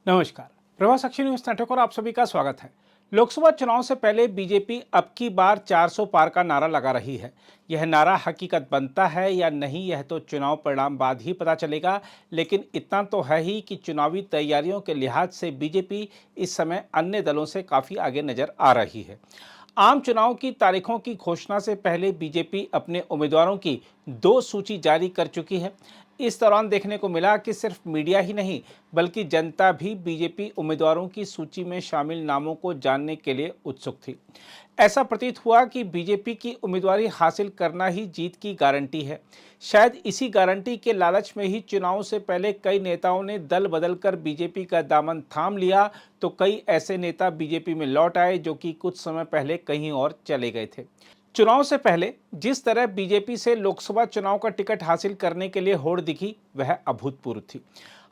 नमस्कार। प्रभा साक्षी news network और आप सभी का स्वागत है। लोकसभा चुनाव से पहले बीजेपी अब की बार 400 पार का नारा लगा रही है। यह नारा हकीकत बनता है या नहीं, यह तो चुनाव परिणाम बाद ही पता चलेगा, लेकिन इतना तो है ही कि चुनावी तैयारियों के लिहाज से बीजेपी इस समय अन्य दलों से काफी आगे नजर आ रही है। आम चुनाव की तारीखों की घोषणा से पहले बीजेपी अपने उम्मीदवारों की 2 सूची जारी कर चुकी है। इस दौरान देखने को मिला कि सिर्फ मीडिया ही नहीं, बल्कि जनता भी बीजेपी उम्मीदवारों की सूची में शामिल नामों को जानने के लिए उत्सुक थी। ऐसा प्रतीत हुआ कि बीजेपी की उम्मीदवारी हासिल करना ही जीत की गारंटी है। शायद इसी गारंटी के लालच में ही चुनाव से पहले कई नेताओं ने दल बदलकर बीजेपी का दामन थाम लिया, तो कई ऐसे नेता बीजेपी में लौट आए जो कि कुछ समय पहले कहीं और चले गए थे। चुनाव से पहले जिस तरह बीजेपी से लोकसभा चुनाव का टिकट हासिल करने के लिए होड़ दिखी, वह अभूतपूर्व थी।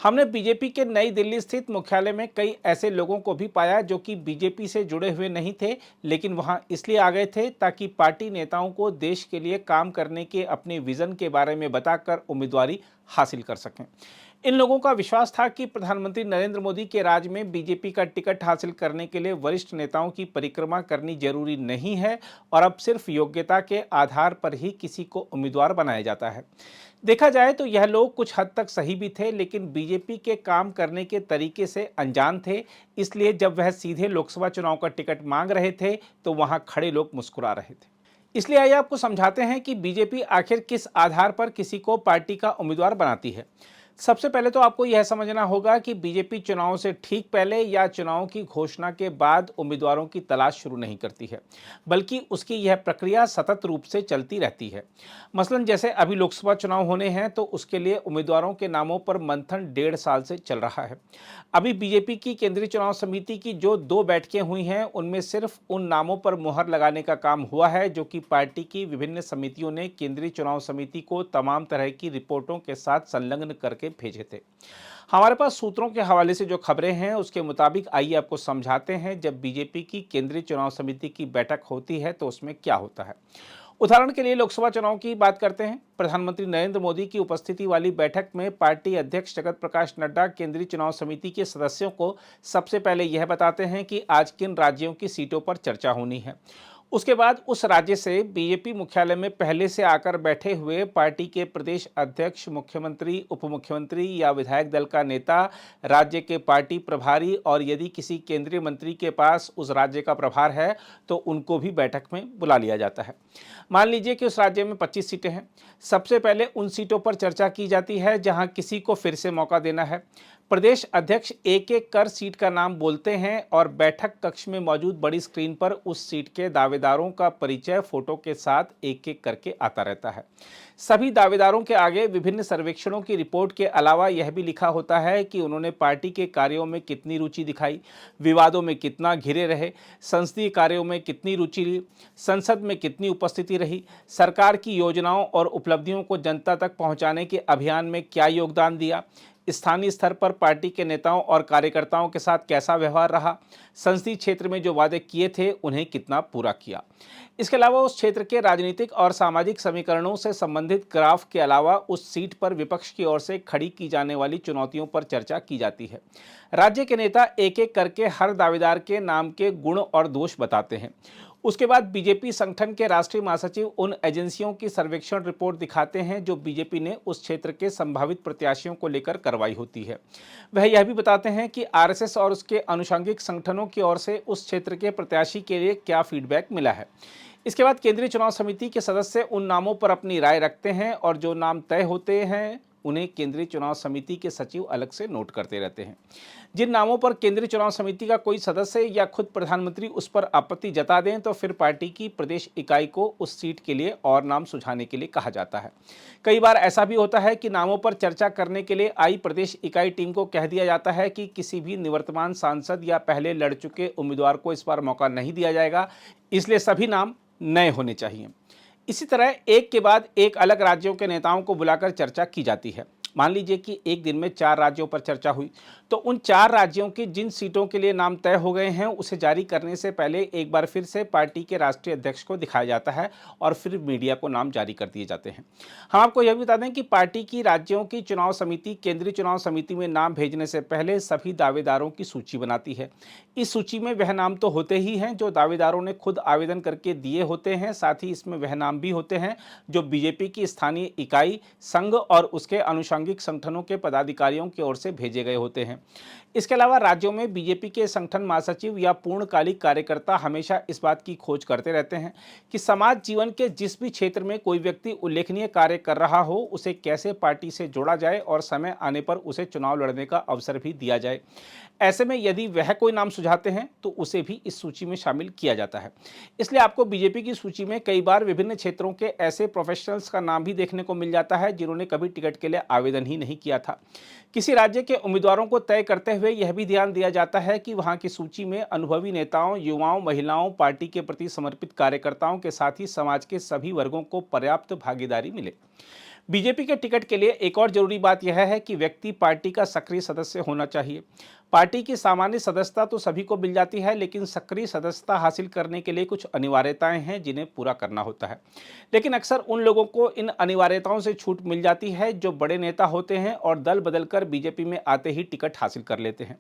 हमने बीजेपी के नई दिल्ली स्थित मुख्यालय में कई ऐसे लोगों को भी पाया जो कि बीजेपी से जुड़े हुए नहीं थे, लेकिन वहां इसलिए आ गए थे ताकि पार्टी नेताओं को देश के लिए काम करने के अपने विजन के बारे में बताकर उम्मीदवारी हासिल कर सकें। इन लोगों का विश्वास था कि प्रधानमंत्री नरेंद्र मोदी के राज में बीजेपी का टिकट हासिल करने के लिए वरिष्ठ नेताओं की परिक्रमा करनी जरूरी नहीं है और अब सिर्फ योग्यता के आधार पर ही किसी को उम्मीदवार बनाया जाता है। देखा जाए तो यह लोग कुछ हद तक सही भी थे, लेकिन बीजेपी के काम करने के तरीके से अनजान थे। इसलिए जब वह सीधे लोकसभा चुनाव का टिकट मांग रहे थे तो वहां खड़े लोग मुस्कुरा रहे थे। इसलिए आइए आपको समझाते हैं कि बीजेपी आखिर किस आधार पर किसी को पार्टी का उम्मीदवार बनाती है। सबसे पहले तो आपको यह समझना होगा कि बीजेपी चुनाव से ठीक पहले या चुनाव की घोषणा के बाद उम्मीदवारों की तलाश शुरू नहीं करती है, बल्कि उसकी यह प्रक्रिया सतत रूप से चलती रहती है। मसलन जैसे अभी लोकसभा चुनाव होने हैं तो उसके लिए उम्मीदवारों के नामों पर मंथन 1.5 साल से चल रहा है। अभी बीजेपी की केंद्रीय चुनाव समिति की जो 2 बैठकें हुई हैं, उनमें सिर्फ उन नामों पर मुहर लगाने का काम हुआ है जो कि पार्टी की विभिन्न समितियों ने केंद्रीय चुनाव समिति को तमाम तरह की रिपोर्टों के साथ संलग्न करके भेजे थे। हमारे पास सूत्रों के हवाले से जो खबरें हैं उसके मुताबिक आइए आपको समझाते हैं जब बीजेपी की केंद्रीय चुनाव समिति की बैठक होती है तो उसमें क्या होता है। उदाहरण के लिए लोकसभा चुनाव की बात करते हैं। प्रधानमंत्री नरेंद्र मोदी की उपस्थिति वाली बैठक में पार्टी अध्यक्ष जगत प्रकाश नड्डा केंद्रीय चुनाव समिति के सदस्यों को सबसे पहले यह बताते हैं कि आज किन राज्यों की सीटों पर चर्चा होनी है। उसके बाद उस राज्य से बीजेपी मुख्यालय में पहले से आकर बैठे हुए पार्टी के प्रदेश अध्यक्ष, मुख्यमंत्री, उप मुख्यमंत्री या विधायक दल का नेता, राज्य के पार्टी प्रभारी और यदि किसी केंद्रीय मंत्री के पास उस राज्य का प्रभार है तो उनको भी बैठक में बुला लिया जाता है। मान लीजिए कि उस राज्य में 25 सीटें हैं। सबसे पहले उन सीटों पर चर्चा की जाती है जहां किसी को फिर से मौका देना है। प्रदेश अध्यक्ष एक एक कर सीट का नाम बोलते हैं और बैठक कक्ष में मौजूद बड़ी स्क्रीन पर उस सीट के दावेदारों का परिचय फोटो के साथ एक एक करके आता रहता है। सभी दावेदारों के आगे विभिन्न सर्वेक्षणों की रिपोर्ट के अलावा यह भी लिखा होता है कि उन्होंने पार्टी के कार्यों में कितनी रुचि दिखाई, विवादों में कितना घिरे रहे, संसदीय कार्यों में कितनी रुचि ली, संसद में कितनी उपस्थिति रही, सरकार की योजनाओं और उपलब्धियों को जनता तक पहुंचाने के अभियान में क्या योगदान दिया, स्थानीय स्तर पर पार्टी के नेताओं और कार्यकर्ताओं के साथ कैसा व्यवहार रहा, संसदीय क्षेत्र में जो वादे किए थे उन्हें कितना पूरा किया। इसके अलावा उस क्षेत्र के राजनीतिक और सामाजिक समीकरणों से संबंधित ग्राफ के अलावा उस सीट पर विपक्ष की ओर से खड़ी की जाने वाली चुनौतियों पर चर्चा की जाती है। राज्य के नेता एक एक करके हर दावेदार के नाम के गुण और दोष बताते हैं। उसके बाद बीजेपी संगठन के राष्ट्रीय महासचिव उन एजेंसियों की सर्वेक्षण रिपोर्ट दिखाते हैं जो बीजेपी ने उस क्षेत्र के संभावित प्रत्याशियों को लेकर करवाई होती है। वह यह भी बताते हैं कि आरएसएस और उसके आनुषंगिक संगठनों की ओर से उस क्षेत्र के प्रत्याशी के लिए क्या फीडबैक मिला है। इसके बाद केंद्रीय चुनाव समिति के सदस्य उन नामों पर अपनी राय रखते हैं और जो नाम तय होते हैं उन्हें केंद्रीय चुनाव समिति के सचिव अलग से नोट करते रहते हैं। जिन नामों पर केंद्रीय चुनाव समिति का कोई सदस्य या खुद प्रधानमंत्री उस पर आपत्ति जता दें तो फिर पार्टी की प्रदेश इकाई को उस सीट के लिए और नाम सुझाने के लिए कहा जाता है। कई बार ऐसा भी होता है कि नामों पर चर्चा करने के लिए आई प्रदेश इकाई टीम को कह दिया जाता है कि किसी भी निवर्तमान सांसद या पहले लड़ चुके उम्मीदवार को इस बार मौका नहीं दिया जाएगा, इसलिए सभी नाम नए होने चाहिए। इसी तरह एक के बाद एक अलग राज्यों के नेताओं को बुलाकर चर्चा की जाती है। मान लीजिए कि एक दिन में 4 राज्यों पर चर्चा हुई, तो उन 4 राज्यों की जिन सीटों के लिए नाम तय हो गए हैं उसे जारी करने से पहले एक बार फिर से पार्टी के राष्ट्रीय अध्यक्ष को दिखाया जाता है और फिर मीडिया को नाम जारी कर दिए जाते हैं। हम आपको यह भी बता दें कि पार्टी की राज्यों की चुनाव समिति केंद्रीय चुनाव समिति में नाम भेजने से पहले सभी दावेदारों की सूची बनाती है। इस सूची में वह नाम तो होते ही हैं जो दावेदारों ने खुद आवेदन करके दिए होते हैं, साथ ही इसमें वह नाम भी होते हैं जो बीजेपी की स्थानीय इकाई, संघ और उसके आनुषंगिक संगठनों के पदाधिकारियों की ओर से भेजे गए होते हैं। इसके अलावा राज्यों में बीजेपी के संगठन महासचिव या पूर्णकालिक कार्यकर्ता हमेशा इस बात की खोज करते रहते हैं कि समाज जीवन के जिस भी क्षेत्र में कोई व्यक्ति उल्लेखनीय कार्य कर रहा हो उसे कैसे पार्टी से जोड़ा जाए और समय आने पर उसे चुनाव लड़ने का अवसर भी दिया जाए। ऐसे में यदि वह कोई नाम सुझाते हैं तो उसे भी इस सूची में शामिल किया जाता है। इसलिए आपको बीजेपी की सूची में कई बार विभिन्न क्षेत्रों के ऐसे प्रोफेशनल्स का नाम भी देखने को मिल जाता है जिन्होंने कभी टिकट के लिए आवेदन ही नहीं किया था। किसी राज्य के उम्मीदवारों को तय करते हुए यह भी ध्यान दिया जाता है कि वहां की सूची में अनुभवी नेताओं, युवाओं, महिलाओं, पार्टी के प्रति समर्पित कार्यकर्ताओं के साथ ही समाज के सभी वर्गों को पर्याप्त भागीदारी मिले। बीजेपी के टिकट के लिए एक और जरूरी बात यह है कि व्यक्ति पार्टी का सक्रिय सदस्य होना चाहिए। पार्टी की सामान्य सदस्यता तो सभी को मिल जाती है, लेकिन सक्रिय सदस्यता हासिल करने के लिए कुछ अनिवार्यताएं हैं जिन्हें पूरा करना होता है। लेकिन अक्सर उन लोगों को इन अनिवार्यताओं से छूट मिल जाती है जो बड़े नेता होते हैं और दल बदलकर बीजेपी में आते ही टिकट हासिल कर लेते हैं।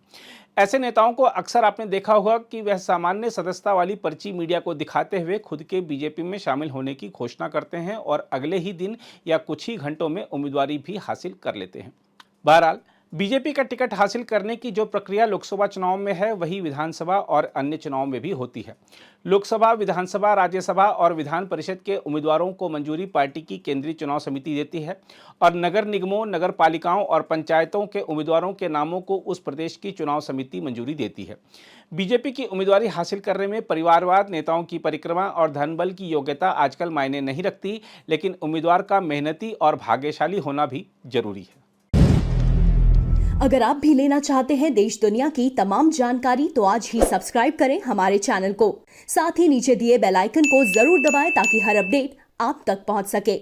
ऐसे नेताओं को अक्सर आपने देखा होगा कि वह सामान्य सदस्यता वाली पर्ची मीडिया को दिखाते हुए खुद के बीजेपी में शामिल होने की घोषणा करते हैं और अगले ही दिन या कुछ ही घंटों में उम्मीदवारी भी हासिल कर लेते हैं। बहरहाल बीजेपी का टिकट हासिल करने की जो प्रक्रिया लोकसभा चुनाव में है वही विधानसभा और अन्य चुनाव में भी होती है। लोकसभा, विधानसभा, राज्यसभा और विधान परिषद के उम्मीदवारों को मंजूरी पार्टी की केंद्रीय चुनाव समिति देती है और नगर निगमों, नगर पालिकाओं और पंचायतों के उम्मीदवारों के नामों को उस प्रदेश की चुनाव समिति मंजूरी देती है। बीजेपी की उम्मीदवारी हासिल करने में परिवारवाद, नेताओं की परिक्रमा और धनबल की योग्यता आजकल मायने नहीं रखती, लेकिन उम्मीदवार का मेहनती और भाग्यशाली होना भी जरूरी है। अगर आप भी लेना चाहते हैं देश दुनिया की तमाम जानकारी तो आज ही सब्सक्राइब करें हमारे चैनल को। साथ ही नीचे दिए बेल आइकन को जरूर दबाएं ताकि हर अपडेट आप तक पहुंच सके।